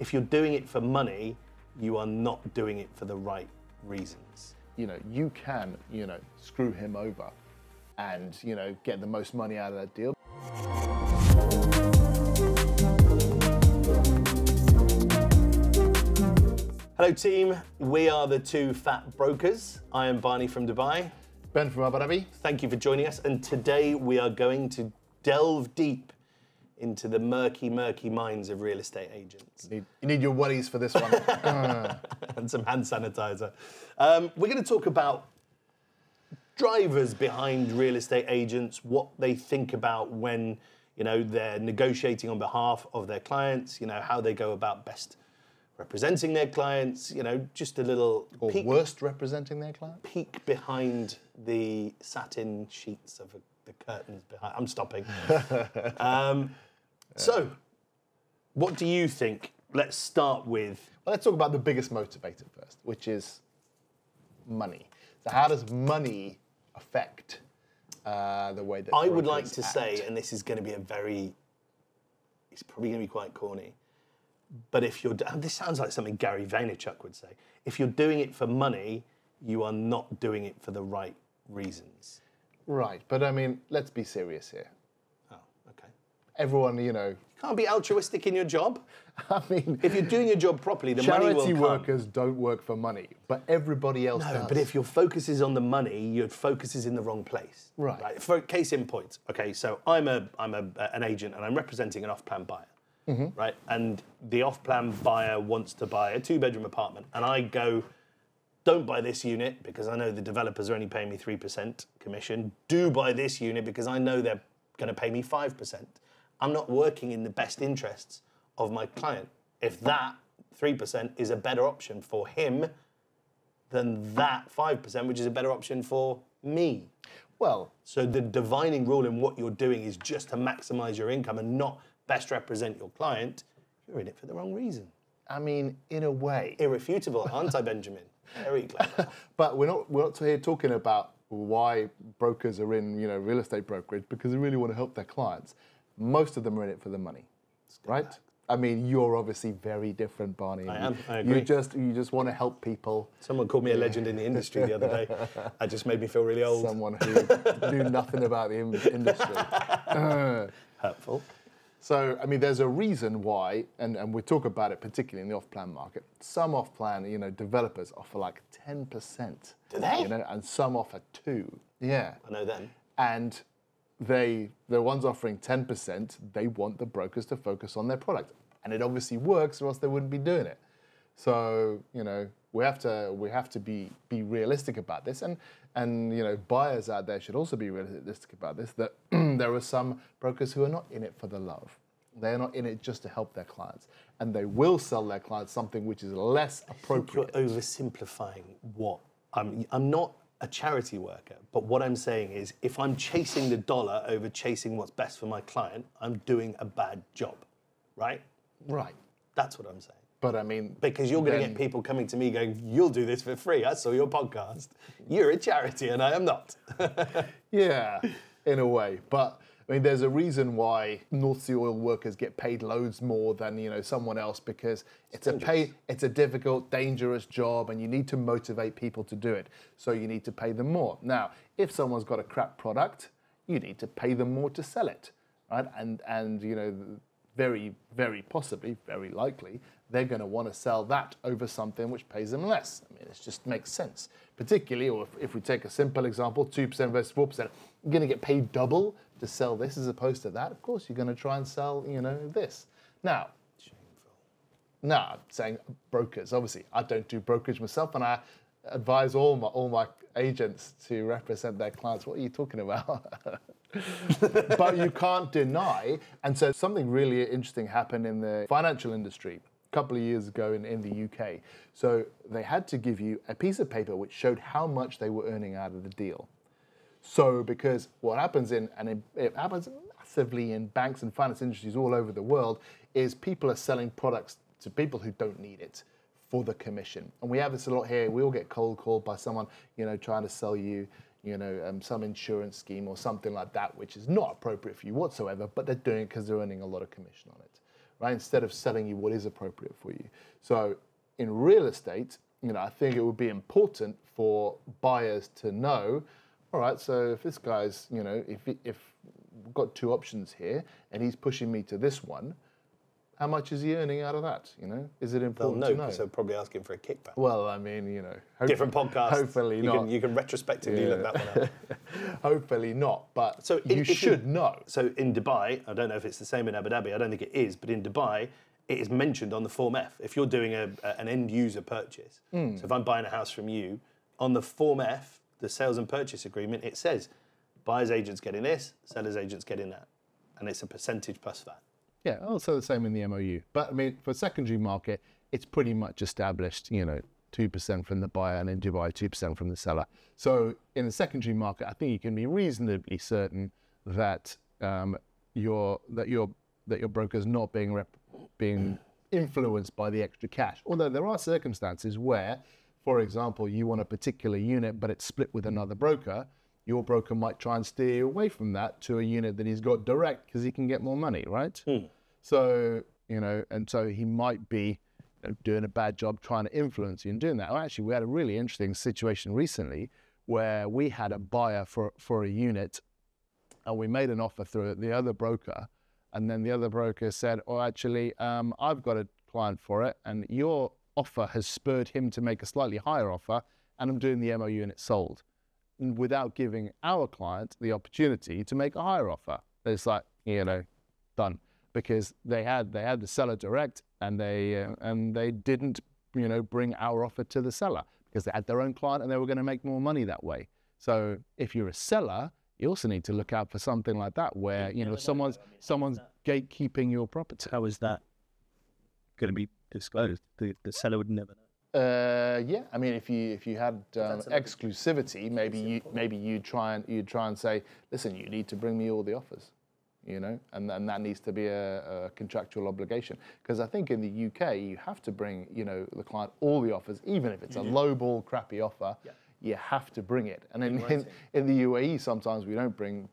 if you're doing it for money, you are not doing it for the right reasons. You can, screw him over and, get the most money out of that deal. Hello team, we are the two fat brokers. I am Barney from Dubai. Ben from Abu Dhabi. Thank you for joining us, and today we are going to delve deep into the murky minds of real estate agents. You need your wellies for this one. And some hand sanitizer. We're going to talk about drivers behind real estate agents, what they think about when they're negotiating on behalf of their clients, how they go about best representing their clients, just a little or peek, worst representing their client. Peek behind the satin sheets of the curtains behind. I'm stopping. So, what do you think? Let's start with... Well, let's talk about the biggest motivator first, which is money. So how does money affect the way that I would like to act? say, and this is going to be it's probably going to be quite corny, but if you're... This sounds like something Gary Vaynerchuk would say. If you're doing it for money, you are not doing it for the right reasons. Right, but I mean, let's be serious here. Oh, okay. Everyone, You can't be altruistic in your job. I mean... If you're doing your job properly, the money will come. Charity workers don't work for money, but everybody else does. No, but if your focus is on the money, your focus is in the wrong place. Right. For case in point, okay, so I'm an agent and I'm representing an off-plan buyer. Mm-hmm. Right, and the off-plan buyer wants to buy a 2-bedroom apartment, and I go, don't buy this unit because I know the developers are only paying me 3% commission. Do buy this unit because I know they're going to pay me 5%. I'm not working in the best interests of my client. If that 3% is a better option for him than that 5%, which is a better option for me. Well, so the divining rule in what you're doing is just to maximize your income and not best represent your client. You're in it for the wrong reason. I mean, in a way. Irrefutable, aren't I, Benjamin? Very clever. But we're not here talking about why brokers are in, real estate brokerage, because they really want to help their clients. Most of them are in it for the money, right? Back. I mean, you're obviously very different, Barney. I am, I agree. You just want to help people. Someone called me a legend in the industry the other day. That just made me feel really old. Someone who knew nothing about the industry. Hurtful. So, I mean, there's a reason why, and we talk about it particularly in the off-plan market. Some off-plan, developers offer like 10%. Do they? And some offer 2%. Yeah. I know them. And the ones offering 10%, they want the brokers to focus on their product. And it obviously works, or else they wouldn't be doing it. So, we have to be realistic about this, and buyers out there should also be realistic about this, that there are some brokers who are not in it for the love. They're not in it just to help their clients, and they will sell their clients something which is less appropriate. You're oversimplifying what I'm not a charity worker, but what I'm saying is, if I'm chasing the dollar over chasing what's best for my client, I'm doing a bad job, right? Right. That's what I'm saying. But I mean... Because you're going to get people coming to me going, you'll do this for free. I saw your podcast. You're a charity and I am not. Yeah, in a way. But, I mean, there's a reason why North Sea oil workers get paid loads more than, someone else, because it's a difficult, dangerous job, and you need to motivate people to do it. So you need to pay them more. Now, if someone's got a crap product, you need to pay them more to sell it, right? And very, very possibly, very likely, they're going to want to sell that over something which pays them less. I mean, it just makes sense. Particularly, or if we take a simple example, 2% versus 4%, you're going to get paid double to sell this as opposed to that. Of course, you're going to try and sell, this. Now, no, I'm saying brokers. Obviously, I don't do brokerage myself, and I advise all my agents to represent their clients. What are you talking about? But you can't deny, and so something really interesting happened in the financial industry a couple of years ago in the UK. So they had to give you a piece of paper which showed how much they were earning out of the deal. So because what happens it happens massively in banks and finance industries all over the world, is people are selling products to people who don't need it for the commission. And we have this a lot here. We all get cold called by someone, trying to sell you, some insurance scheme or something like that, which is not appropriate for you whatsoever, but they're doing it because they're earning a lot of commission on it, right? Instead of selling you what is appropriate for you. So in real estate, I think it would be important for buyers to know, all right, so if this guy's, if we've got two options here and he's pushing me to this one, how much is he earning out of that? Is it important to know? So probably asking for a kickback. Well, I mean, different podcast. Hopefully not. You can retrospectively look that one up. Hopefully not, but so you should know. So in Dubai, I don't know if it's the same in Abu Dhabi. I don't think it is, but in Dubai, it is mentioned on the Form F. If you're doing an end user purchase, so if I'm buying a house from you, on the Form F, the sales and purchase agreement, it says buyer's agent's getting this, seller's agent's getting that, and it's a percentage plus that. Yeah, also the same in the MOU. But I mean, for secondary market, it's pretty much established, 2% from the buyer, and in Dubai, 2% from the seller. So in the secondary market, I think you can be reasonably certain that your broker's not being influenced by the extra cash. Although there are circumstances where, for example, you want a particular unit, but it's split with another broker. Your broker might try and steer you away from that to a unit that he's got direct because he can get more money, right? So, and so he might be doing a bad job trying to influence you in doing that. Well, actually, we had a really interesting situation recently where we had a buyer for a unit and we made an offer through the other broker. And then the other broker said, oh, actually, I've got a client for it and your offer has spurred him to make a slightly higher offer and I'm doing the MOU and it's sold, without giving our client the opportunity to make a higher offer. It's like, done, because they had the seller direct and they didn't, bring our offer to the seller because they had their own client and they were going to make more money that way. So if you're a seller, you also need to look out for something like that where, someone's gatekeeping your property. How is that going to be disclosed? The seller would never know. Yeah, I mean, if you had exclusivity, maybe you'd try and say, listen, you need to bring me all the offers, and that needs to be a contractual obligation. Because I think in the UK you have to bring the client all the offers, even if it's a lowball, crappy offer. Yeah. You have to bring it. And in the UAE, sometimes we don't bring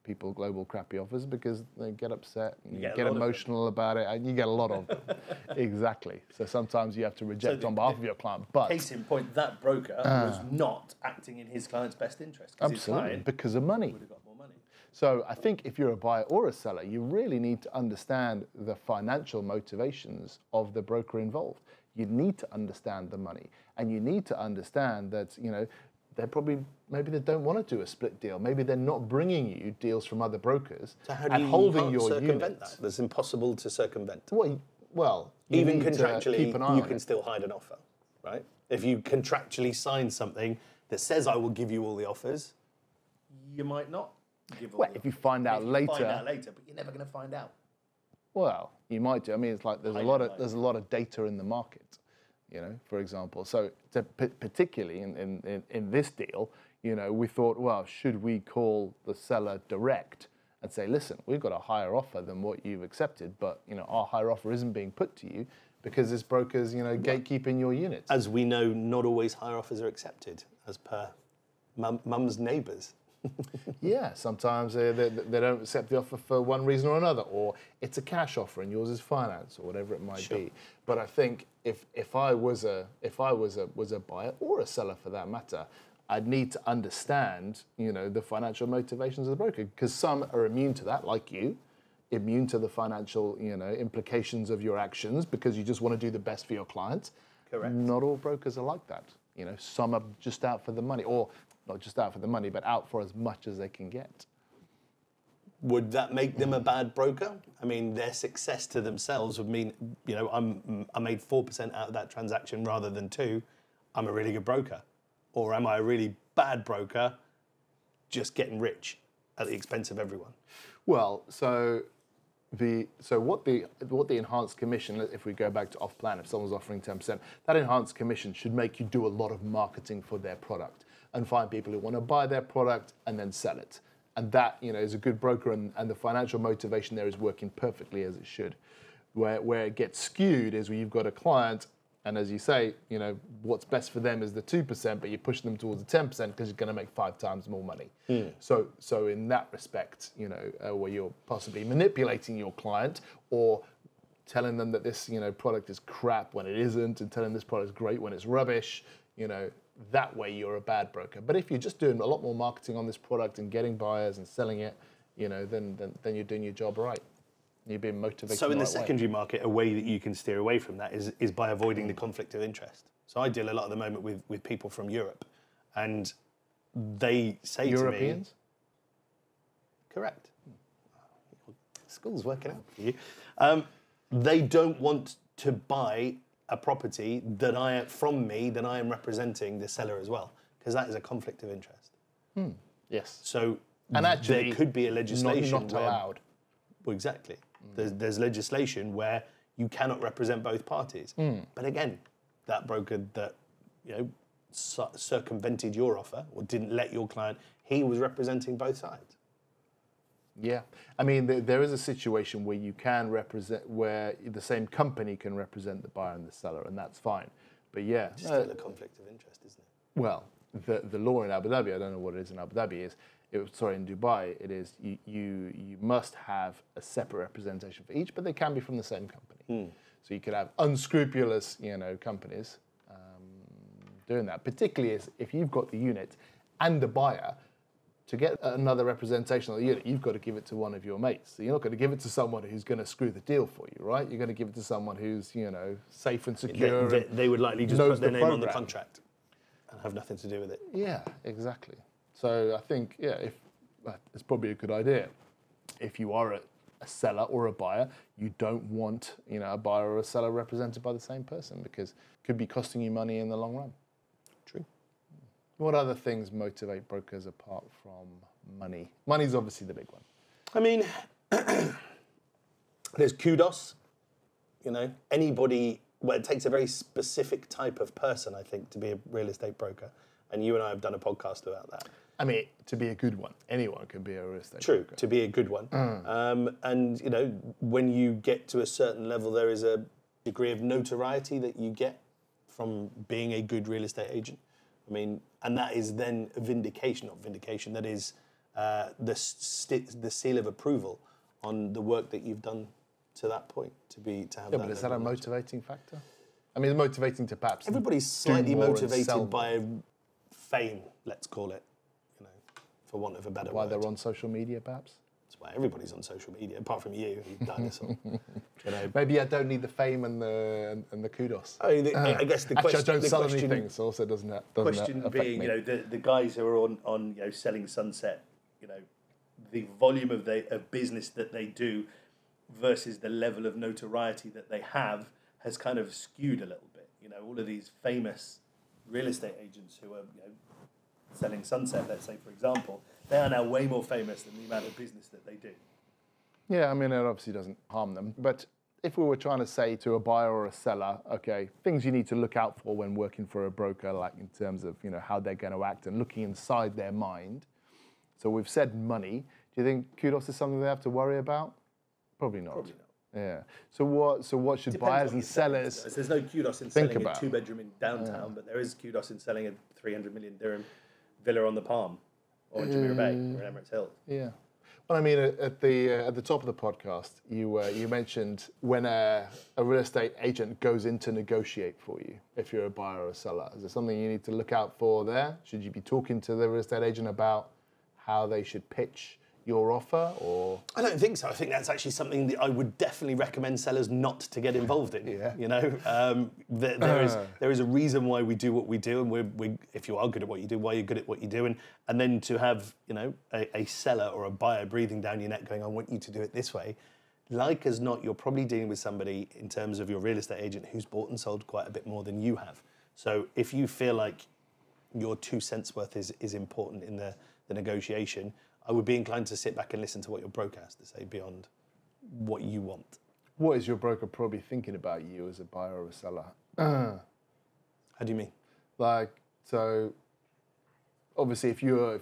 people global crappy offers because they get upset and you get emotional about it, and you get a lot of them. Exactly. So sometimes you have to reject on behalf of your client. But case in point, that broker was not acting in his client's best interest. Absolutely, because of money. Would have got more money. So I think if you're a buyer or a seller, you really need to understand the financial motivations of the broker involved. You need to understand the money, and you need to understand that maybe they don't want to do a split deal. Maybe they're not bringing you deals from other brokers. So how do you circumvent that? That's impossible to circumvent. Well, even contractually, you can still hide an offer, right? If you contractually sign something that says I will give you all the offers, you might not give all. Well, if you find out later. Find out later, but you're never going to find out. Well, you might do. I mean, it's like there's a lot of data in the market, for example. So particularly in this deal, we thought, well, should we call the seller direct and say, listen, we've got a higher offer than what you've accepted, but our higher offer isn't being put to you because this broker's gatekeeping your units. As we know, not always higher offers are accepted, as per mum's neighbours. Yeah, sometimes they don't accept the offer for one reason or another, or it's a cash offer and yours is finance, or whatever it might be. But I think if I was a buyer or a seller for that matter, I'd need to understand the financial motivations of the broker, because some are immune to that, like you, immune to the financial implications of your actions because you just want to do the best for your client. Correct. Not all brokers are like that. Some are just out for the money, or not just out for the money, but out for as much as they can get. Would that make them a bad broker? I mean, their success to themselves would mean, I made 4% out of that transaction rather than 2%. I'm a really good broker. Or am I a really bad broker just getting rich at the expense of everyone? Well, so what the enhanced commission, if we go back to off-plan, if someone's offering 10%, that enhanced commission should make you do a lot of marketing for their product and find people who want to buy their product and then sell it. And that, is a good broker, and the financial motivation there is working perfectly as it should. Where it gets skewed is where you've got a client, and as you say, what's best for them is the 2%, but you push them towards the 10% because you're going to make 5 times more money. So in that respect, where you're possibly manipulating your client or telling them that this, product is crap when it isn't, and telling this product is great when it's rubbish, that way you're a bad broker. But if you're just doing a lot more marketing on this product and getting buyers and selling it, then you're doing your job right. You're being motivated. So in the secondary market, a way that you can steer away from that is by avoiding the conflict of interest. So I deal a lot at the moment with people from Europe, and they say Europeans? To me, correct. School's working out for you. They don't want to buy a property that I am representing the seller as well, because that is a conflict of interest. Yes. So and actually, there could be a legislation not allowed. Well, exactly. There's legislation where you cannot represent both parties. But again, that broker that circumvented your offer or didn't let your client, he was representing both sides. Yeah, I mean, there is a situation where you can represent, where the same company can represent the buyer and the seller, and that's fine. But yeah, it's still a conflict of interest, isn't it? Well, the law in Abu Dhabi, I don't know what it is in Abu Dhabi, in Dubai, it is you must have a separate representation for each, but they can be from the same company. So you could have unscrupulous, companies doing that. Particularly if you've got the unit and the buyer. To get another representation of the unit, you've got to give it to one of your mates. So you're not going to give it to someone who's going to screw the deal for you, right? You're going to give it to someone who's, safe and secure. They would likely just put their name on the contract and have nothing to do with it. Yeah, exactly. So I think, it's probably a good idea. If you are a seller or a buyer, you don't want, a buyer or a seller represented by the same person, because it could be costing you money in the long run. True. What other things motivate brokers apart from money? Money's obviously the big one. I mean, there's kudos. Anybody. Well, it takes a very specific type of person, I think, to be a real estate broker. And you and I have done a podcast about that. I mean, to be a good one, anyone can be a real estate broker. True, to be a good one. And when you get to a certain level, there is a degree of notoriety that you get from being a good real estate agent. I mean, and that is then a vindication, not vindication, that is the seal of approval on the work that you've done to that point, to have that. But is that a motivating factor? I mean, it's motivating to perhaps. Everybody's slightly motivated by fame, let's call it, for want of a better word. Why they're on social media, perhaps? That's why everybody's on social media, apart from you dinosaur. Maybe I don't need the fame and the kudos. I guess the question. Actually, I don't sell anything, so also doesn't question being, the guys who are on selling Sunset, the volume of business that they do versus the level of notoriety that they have has kind of skewed a little bit. All of these famous real estate agents who are selling Sunset, let's say, for example, they are now way more famous than the amount of business that they do. Yeah, I mean, it obviously doesn't harm them. But if we were trying to say to a buyer or a seller, okay, things you need to look out for when working for a broker, like in terms of, how they're going to act and looking inside their mind. So we've said money. Do you think kudos is something they have to worry about? Probably not. Probably not. Yeah. So what should buyers and sellers There's no kudos in selling a 2-bedroom in downtown, but there is kudos in selling a 300 million dirham villa on the Palm or in Jumeirah Bay or in Emirates Hills. Yeah. Well, I mean, at the top of the podcast, you mentioned when a real estate agent goes in to negotiate for you, if you're a buyer or a seller. Is there something you need to look out for there? Should you be talking to the real estate agent about how they should pitch your offer, or? I don't think so. I think that's actually something that I would definitely recommend sellers not to get involved in. Yeah. There is a reason why we do what we do, and we if you are good at what you do, why you're good at what you do, and then to have a seller or a buyer breathing down your neck, going, I want you to do it this way. Like as not, you're probably dealing with somebody in terms of your real estate agent who's bought and sold quite a bit more than you have. So if you feel like your 2 cents worth is important in the negotiation, I would be inclined to sit back and listen to what your broker has to say beyond what you want. What is your broker probably thinking about you as a buyer or a seller? How do you mean? So obviously if you're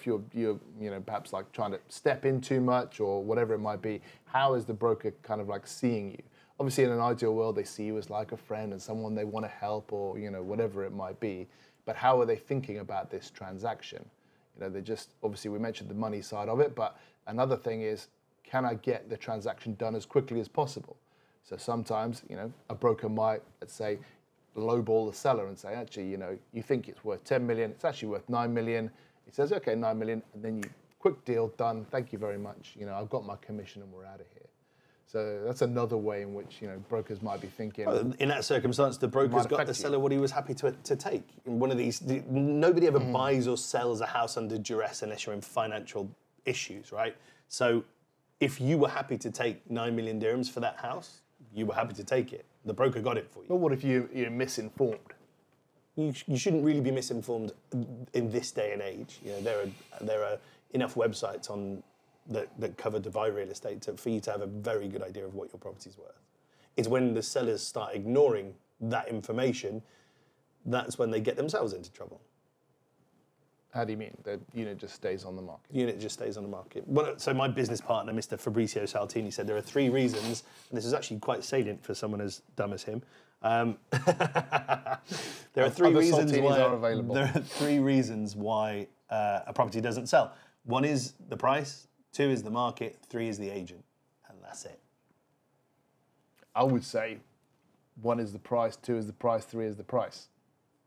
perhaps like trying to step in too much or whatever it might be, how is the broker kind of like seeing you? Obviously in an ideal world they see you as like a friend and someone they want to help, or whatever it might be. But how are they thinking about this transaction? They just, obviously we mentioned the money side of it, but another thing is, can I get the transaction done as quickly as possible? So sometimes, a broker might, let's say, lowball the seller and say, actually, you think it's worth 10 million, it's actually worth 9 million. He says, okay, 9 million, and then quick deal, done, thank you very much. I've got my commission and we're out of here. So that's another way in which brokers might be thinking. Well, in that circumstance, the broker's got the seller what he was happy to take. In one of these, nobody ever buys or sells a house under duress unless you're in financial issues, right? So if you were happy to take 9 million dirhams for that house, you were happy to take it. The broker got it for you. But what if you're misinformed? You shouldn't really be misinformed in this day and age. There are enough websites that cover Dubai real estate for you to have a very good idea of what your property's worth. It's when the sellers start ignoring that information, that's when they get themselves into trouble. How do you mean? The unit just stays on the market? The unit just stays on the market. Well, so my business partner, Mr. Fabrizio Saltini, said there are 3 reasons, and this is actually quite salient for someone as dumb as him. There are 3 reasons why there are 3 reasons why a property doesn't sell. 1 is the price, 2 is the market, 3 is the agent, and that's it. I would say 1 is the price, 2 is the price, 3 is the price.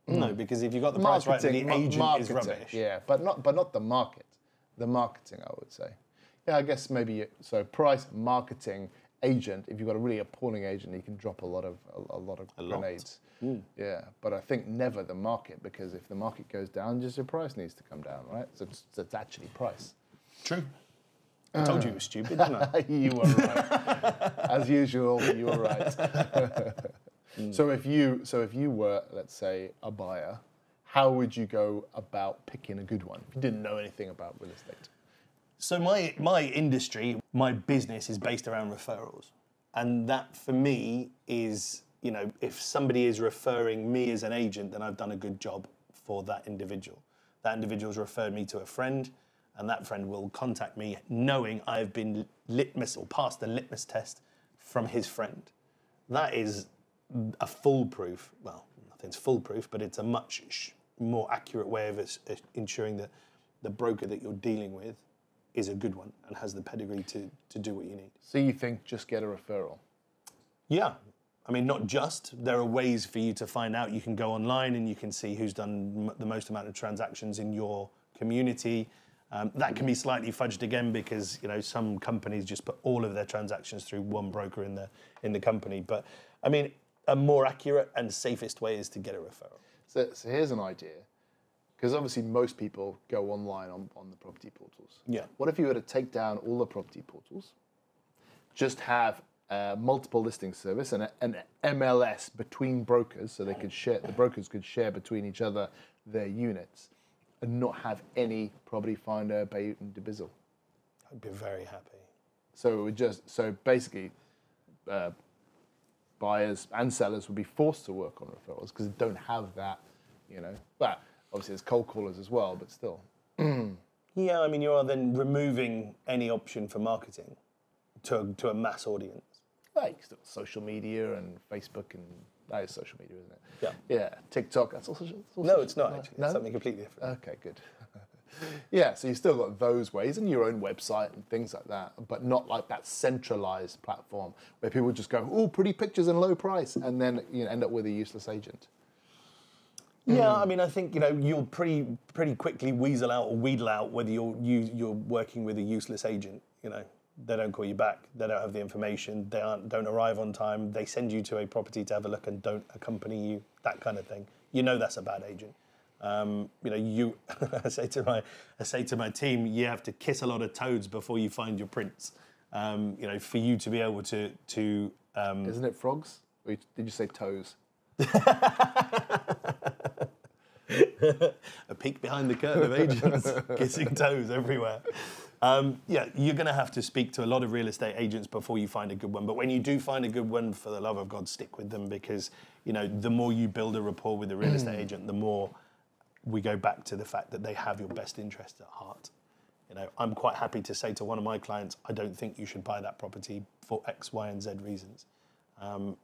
No, because if you got the price right, then the agent is rubbish. Yeah, but not the market. The marketing, I would say. Yeah, I guess maybe so. Price, marketing, agent. If you've got a really appalling agent, you can drop a lot of grenades. Yeah, but I think never the market, because if the market goes down, just your price needs to come down, right? So it's actually price. True. I told you it was stupid, didn't I? You were right. As usual, you were right. So if you were, let's say, a buyer, how would you go about picking a good one if you didn't know anything about real estate? So my industry, my business is based around referrals. And that for me is, if somebody is referring me as an agent, then I've done a good job for that individual. That individual's referred me to a friend, and that friend will contact me knowing I've been passed the litmus test from his friend. That is a foolproof, well, nothing's foolproof, but it's a much more accurate way of ensuring that the broker that you're dealing with is a good one and has the pedigree to do what you need. So you think just get a referral? Yeah. I mean, not just. There are ways for you to find out. You can go online and you can see who's done the most amount of transactions in your community. That can be slightly fudged again because some companies just put all of their transactions through one broker in the company. But I mean, a more accurate and safest way is to get a referral. So here's an idea, because obviously most people go online on the property portals. Yeah. What if you were to take down all the property portals, just have a multiple listing service and an MLS between brokers, so they could share, the brokers could share between each other their units, and not have any property finder, Bayut and Dibizzle? I'd be very happy. So it would so basically, buyers and sellers would be forced to work on referrals because they don't have that, But obviously there's cold callers as well, but still. Yeah, I mean, you are then removing any option for marketing to a mass audience. Well, you can still social media and Facebook, and that is social media, isn't it? Yeah. Yeah, TikTok, that's also No, it's not actually. No? It's something completely different. Okay, good. Yeah, so you still got those ways and your own website and things like that, but not like that centralized platform where people just go, oh, pretty pictures and low price, and then end up with a useless agent. Yeah, I mean, I think you'll pretty quickly wheedle out whether you're working with a useless agent. They don't call you back, they don't have the information, they don't arrive on time, they send you to a property to have a look and don't accompany you, that kind of thing. That's a bad agent. I say to my team, you have to kiss a lot of toads before you find your prince. For you to be able to. Isn't it frogs? Or did you say toes? A peek behind the curtain of agents, kissing toes everywhere. You're going to have to speak to a lot of real estate agents before you find a good one. But when you do find a good one, for the love of God, stick with them, because the more you build a rapport with the real estate agent, the more we go back to the fact that they have your best interests at heart. I'm quite happy to say to one of my clients, I don't think you should buy that property for X, Y, and Z reasons. And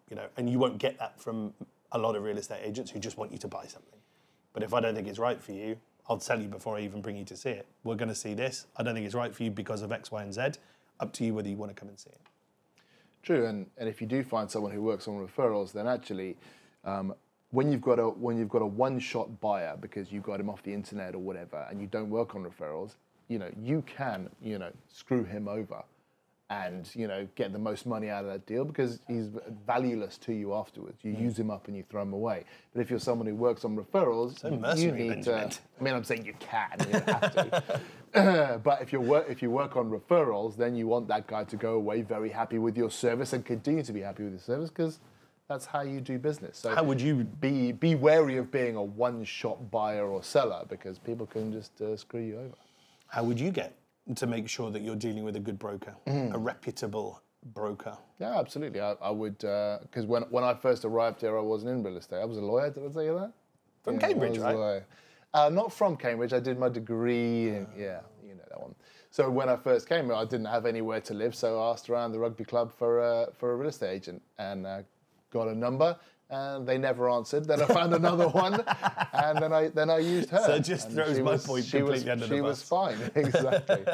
you won't get that from a lot of real estate agents who just want you to buy something. But if I don't think it's right for you, I'll tell you before I even bring you to see it. We're going to see this. I don't think it's right for you because of X, Y, and Z. Up to you whether you want to come and see it. True, and if you do find someone who works on referrals, then actually, when you've got a one-shot buyer because you got him off the internet or whatever, and you don't work on referrals, you can screw him over, and get the most money out of that deal because he's valueless to you afterwards. You use him up and you throw him away. But if you're someone who works on referrals, you need to. I mean, I'm saying you can, you don't have to. But if you work on referrals, then you want that guy to go away very happy with your service and continue to be happy with your service because that's how you do business. So how would you be wary of being a one-shot buyer or seller because people can just screw you over. How would you get to make sure that you're dealing with a good broker, a reputable broker? Yeah, absolutely. I would, because when I first arrived here, I wasn't in real estate. I was a lawyer. Did I tell you that? From Cambridge, right? Not from Cambridge. I did my degree. Yeah, you know that one. So when I first came here, I didn't have anywhere to live, so I asked around the rugby club for a real estate agent and got a number. And they never answered. Then I found another one, and then I used her. So it just throws my point completely under the bus. She was fine, exactly.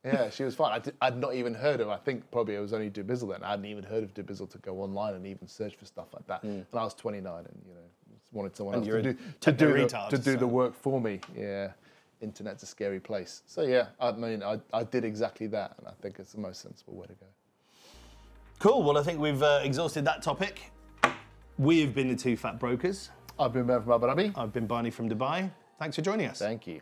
Yeah, she was fine. I'd not even heard of. I think probably it was only Dubizzle then. I hadn't even heard of Dubizzle to go online and even search for stuff like that. And I was 29, and wanted someone else to do the work for me. Yeah, internet's a scary place. So yeah, I mean, I did exactly that, and I think it's the most sensible way to go. Cool. Well, I think we've exhausted that topic. We have been the Two Fat Brokers. I've been Ben from Abu Dhabi. I've been Barney from Dubai. Thanks for joining us. Thank you.